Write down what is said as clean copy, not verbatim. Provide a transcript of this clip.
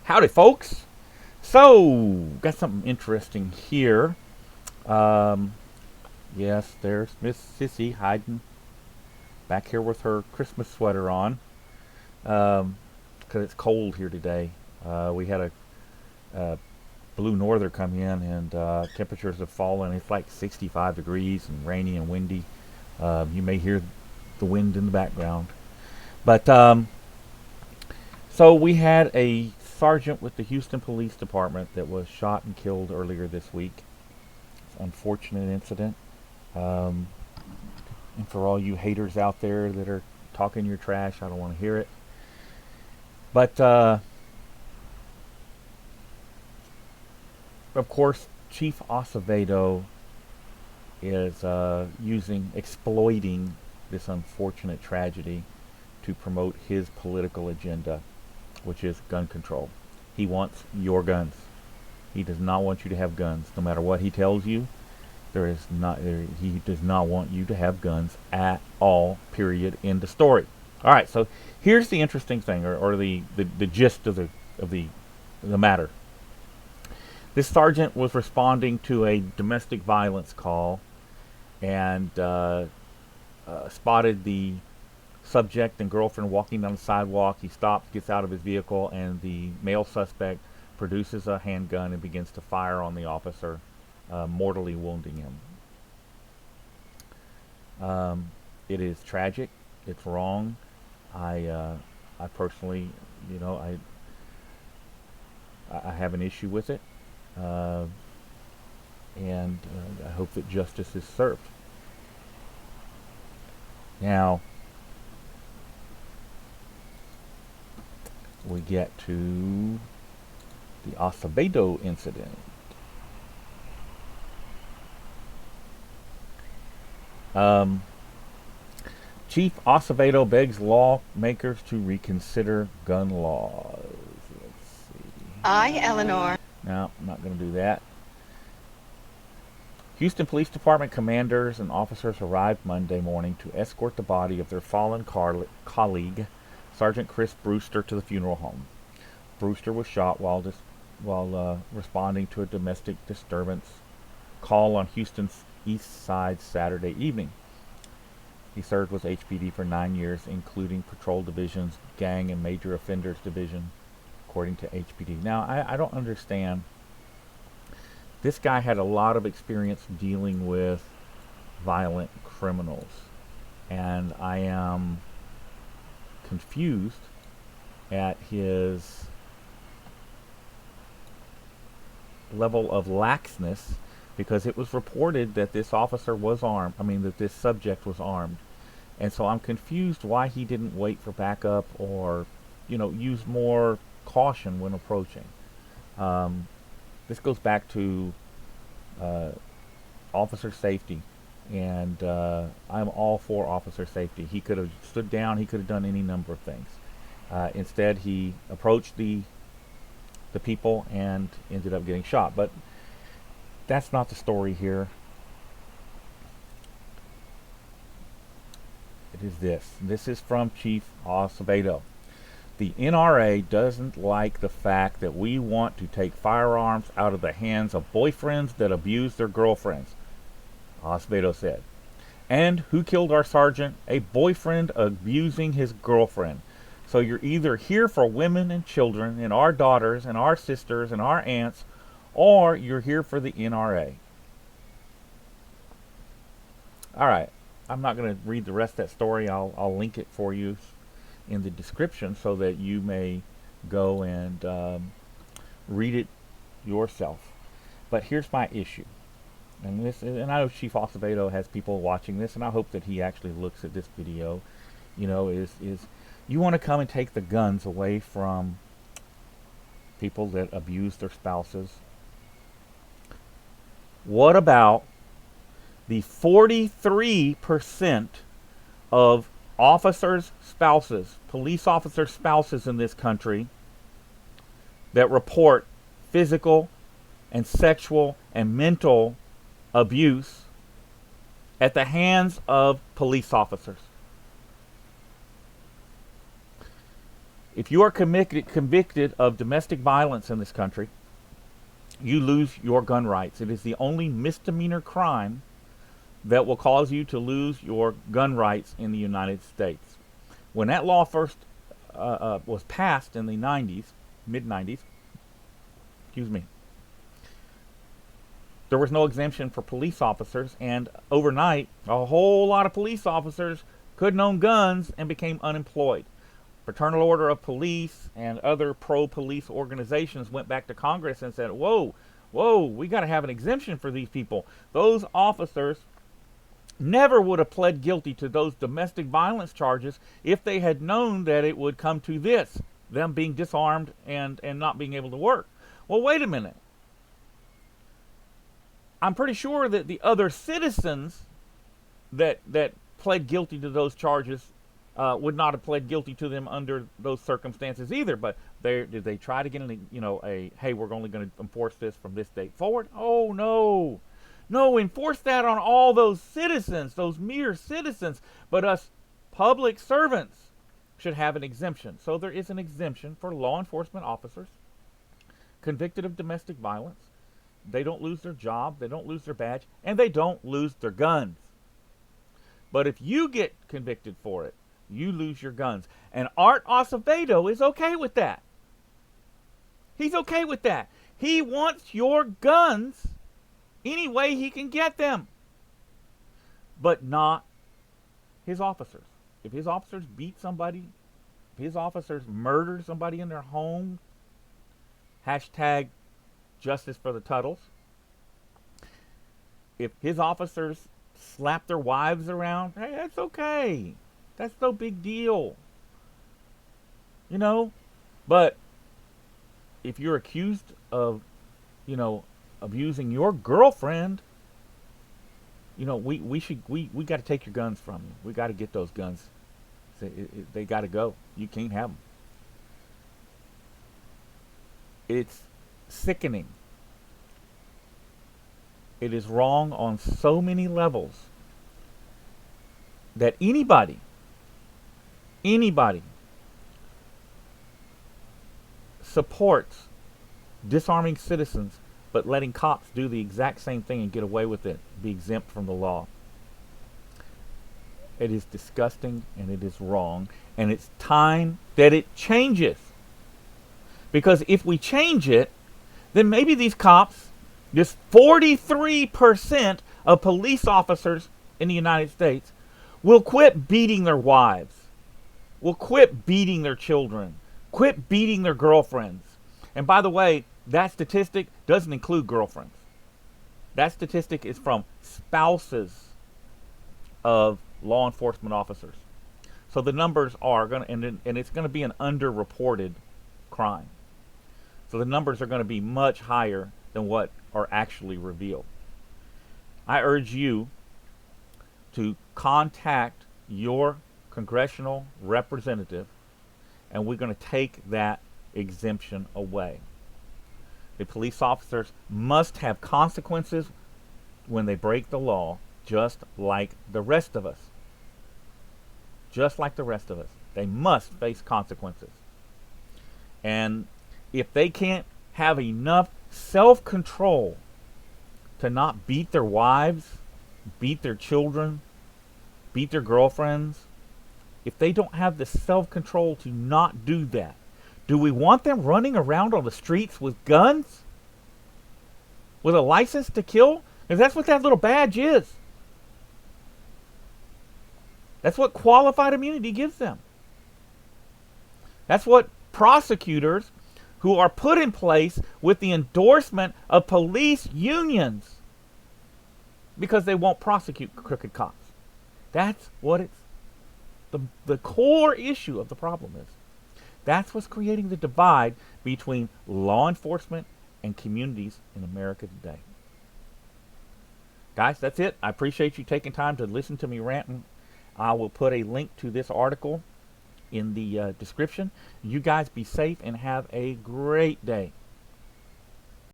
Howdy, folks. So, got something interesting here. Um, yes, there's Miss Sissy hiding back here with her Christmas sweater on. Because it's cold here today. We had a blue norther come in, and temperatures have fallen. It's like 65 degrees and rainy and windy. You may hear the wind in the background. But so we had a sergeant with the Houston Police Department that was shot and killed earlier this week. It's an unfortunate incident. Um, and for all you haters out there that are talking your trash, I don't want to hear it. But of course, Chief Acevedo is exploiting this unfortunate tragedy to promote his political agenda, which is gun control. He wants your guns. He does not want you to have guns, no matter what he tells you. He does not want you to have guns at all. Period. End of story. All right. So here's the interesting thing, or the gist of the matter. This sergeant was responding to a domestic violence call, and spotted the subject and girlfriend walking down the sidewalk. He stops, gets out of his vehicle, and the male suspect produces a handgun and begins to fire on the officer, mortally wounding him. It is tragic. It's wrong. I personally, I have an issue with it, and I hope that justice is served. Now, we get to the Acevedo incident. Um, Chief Acevedo begs lawmakers to reconsider gun laws. Let's see. I, Eleanor. No, I'm not going to do that. Houston Police Department commanders and officers arrived Monday morning to escort the body of their fallen colleague, Sergeant Chris Brewster, to the funeral home. Brewster was shot while responding to a domestic disturbance call on Houston's east side Saturday evening. He served with HPD for 9 years, including Patrol Division's Gang and Major Offenders Division, according to HPD. Now, I don't understand. This guy had a lot of experience dealing with violent criminals, and I am confused at his level of laxness, because it was reported that this officer was armed. That this subject was armed. And so I'm confused why he didn't wait for backup or, use more caution when approaching. This goes back to officer safety, and I'm all for officer safety. He could have stood down. He could have done any number of things. Instead, he approached the people and ended up getting shot. But that's not the story here. It is this. This is from Chief Acevedo. The NRA doesn't like the fact that we want to take firearms out of the hands of boyfriends that abuse their girlfriends, Acevedo said. And who killed our sergeant? A boyfriend abusing his girlfriend. So you're either here for women and children and our daughters and our sisters and our aunts, or you're here for the NRA. All right. I'm not going to read the rest of that story. I'll link it for you in the description so that you may go and read it yourself. But here's my issue. And I know Chief Acevedo has people watching this, and I hope that he actually looks at this video. Is you want to come and take the guns away from people that abuse their spouses? What about the 43% of officers' spouses, police officers' spouses in this country that report physical and sexual and mental abuse at the hands of police officers? If you are convicted of domestic violence in this country, you lose your gun rights. It is the only misdemeanor crime that will cause you to lose your gun rights in the United States. When that law first was passed in the 90s, mid 90s, excuse me, there was no exemption for police officers, and overnight, a whole lot of police officers couldn't own guns and became unemployed. Fraternal Order of Police and other pro-police organizations went back to Congress and said, whoa, we got to have an exemption for these people. Those officers never would have pled guilty to those domestic violence charges if they had known that it would come to this, them being disarmed and not being able to work. Well, wait a minute. I'm pretty sure that the other citizens that pled guilty to those charges would not have pled guilty to them under those circumstances either. But did they try to get hey, we're only going to enforce this from this date forward? Oh, no. No, enforce that on all those citizens, those mere citizens. But us public servants should have an exemption. So there is an exemption for law enforcement officers convicted of domestic violence. They don't lose their job, they don't lose their badge, and they don't lose their guns. But if you get convicted for it, you lose your guns. And Art Acevedo is okay with that. He's okay with that. He wants your guns any way he can get them. But not his officers. If his officers beat somebody, if his officers murder somebody in their home, hashtag justice for the Tuttles. If his officers slap their wives around, hey, that's okay. That's no big deal. But if you're accused of, abusing your girlfriend, we got to take your guns from you. We got to get those guns. They got to go. You can't have them. It's sickening. It is wrong on so many levels that anybody supports disarming citizens but letting cops do the exact same thing and get away with it, be exempt from the law. It is disgusting and it is wrong, and it's time that it changes. Because if we change it, then maybe these cops, this 43% of police officers in the United States, will quit beating their wives, will quit beating their children, quit beating their girlfriends. And by the way, that statistic doesn't include girlfriends. That statistic is from spouses of law enforcement officers. So the numbers are going to, and it's going to be an underreported crime. So the numbers are going to be much higher than what are actually revealed. I urge you to contact your congressional representative, and we're going to take that exemption away. The police officers must have consequences when they break the law, just like the rest of us. Just like the rest of us. They must face consequences. And if they can't have enough self-control to not beat their wives, beat their children, beat their girlfriends, if they don't have the self-control to not do that, do we want them running around on the streets with guns? With a license to kill? Because that's what that little badge is. That's what qualified immunity gives them. That's what prosecutors who are put in place with the endorsement of police unions, because they won't prosecute crooked cops. That's what it's the core issue of the problem is. That's what's creating the divide between law enforcement and communities in America today. Guys, that's it. I appreciate you taking time to listen to me ranting. I will put a link to this article in the description. You guys be safe and have a great day.